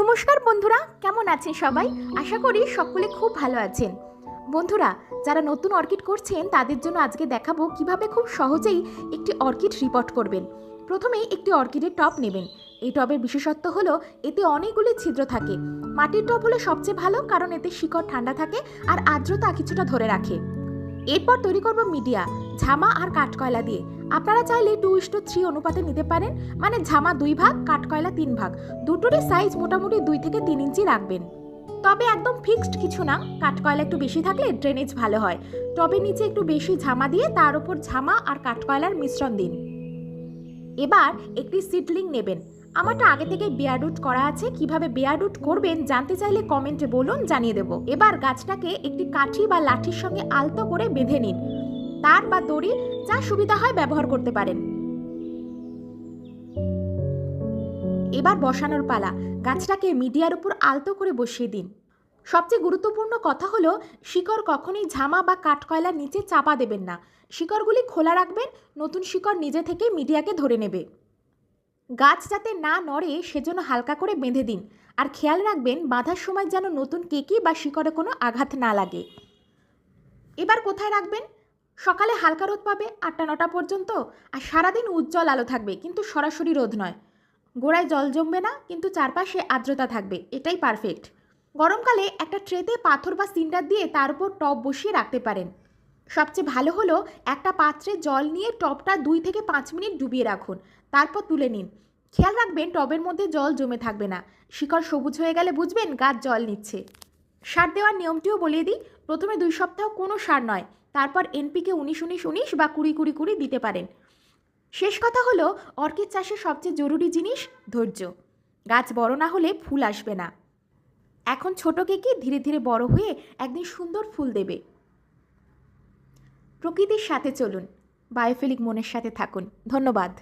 নমস্কার বন্ধুরা, কেমন আছেন সবাই? আশা করি সকলে খুব ভালো আছেন। বন্ধুরা, যারা নতুন অর্কিড করছেন তাদের জন্য আজকে দেখাবো কিভাবে খুব সহজেই একটি অর্কিড রিপোর্ট করবেন। প্রথমেই একটি অর্কিডের টব নেবেন। এই টবের বিশেষত্ব হলো এতে অনেকগুলি ছিদ্র থাকে। মাটির টব হলে সবচেয়ে ভালো, কারণ এতে শিকড় ঠান্ডা থাকে আর আর্দ্রতা কিছুটা ধরে রাখে। এরপর তৈরি করব মিডিয়া, ঝামা আর কাঠকয়লা দিয়ে। আপনারা চাইলে 2:3 অনুপাতে নিতে পারেন, মানে ঝামা 2 ভাগ, কাঠকয়লা 3 ভাগ। দুটোরই সাইজ মোটামুটি 2 থেকে 3 ইঞ্চি রাখবেন। তবে একদম ফিক্সড কিছু না, কাঠকয়লা একটু বেশি থাকলে ড্রেনেজ ভালো হয়। টবের নিচে একটু বেশি ঝামা দিয়ে তার উপর ঝামা আর কাঠকয়লার মিশ্রণ দিন। এবার একটি সিডলিং নেবেন। আমারটা আগে থেকে বেয়াররুট করা আছে। কিভাবে বেয়াররুট করবেন জানতে চাইলে কমেন্টে বলুন, জানিয়ে দেব। এবার গাছটাকে একটি কাঠি বা লাঠির সঙ্গে আলতো করে বেঁধে নিন। তার বা দড়ি যা সুবিধা হয় ব্যবহার করতে পারেন। এবার বসানোর পালা। গাছটাকে মিডিয়ার উপর আলতো করে বসিয়ে দিন। সবচেয়ে গুরুত্বপূর্ণ কথা হলো, শিকড় কখনোই ঝামা বা কাঠকয়লার নিচে চাপা দেবেন না। শিকড়গুলি খোলা রাখবেন, নতুন শিকড় নিজে থেকে মিডিয়াকে ধরে নেবে। গাছ যাতে না নড়ে সেজন্য হালকা করে বেঁধে দিন। আর খেয়াল রাখবেন বাঁধার সময় যেন নতুন কেকি বা শিকড়ে কোনো আঘাত না লাগে। এবার কোথায় রাখবেন? সকালে হালকা রোদ পাবে 8টা-9টা পর্যন্ত, আর সারাদিন উজ্জ্বল আলো থাকবে, কিন্তু সরাসরি রোদ নয়। গোড়ায় জল জমবে না, কিন্তু চারপাশে আর্দ্রতা থাকবে, এটাই পারফেক্ট। গরমকালে একটা ট্রেতে পাথর বা সিন্ডার দিয়ে তার উপর টব বসিয়ে রাখতে পারেন। সবচেয়ে ভালো হলো একটা পাত্রে জল নিয়ে টবটা 2 থেকে 5 মিনিট ডুবিয়ে রাখুন, তারপর তুলে নিন। খেয়াল রাখবেন টবের মধ্যে জল জমে থাকবে না। শিকড় সবুজ হয়ে গেলে বুঝবেন গাছ জল নিচ্ছে। সার দেওয়ার নিয়মটিও বলিয়ে দিই। প্রথমে 2 সপ্তাহ কোনো সার নয়, তারপর এনপিকে 19-19-19 বা 20-20-20 দিতে পারেন। শেষ কথা হলো, অর্কিড চাষের সবচেয়ে জরুরি জিনিস ধৈর্য। গাছ বড় না হলে ফুল আসবে না। এখন ছোট কেকি ধীরে ধীরে বড় হয়ে একদিন সুন্দর ফুল দেবে। প্রকৃতির সাথে চলুন, বায়োফিলিক মনের সাথে থাকুন। ধন্যবাদ।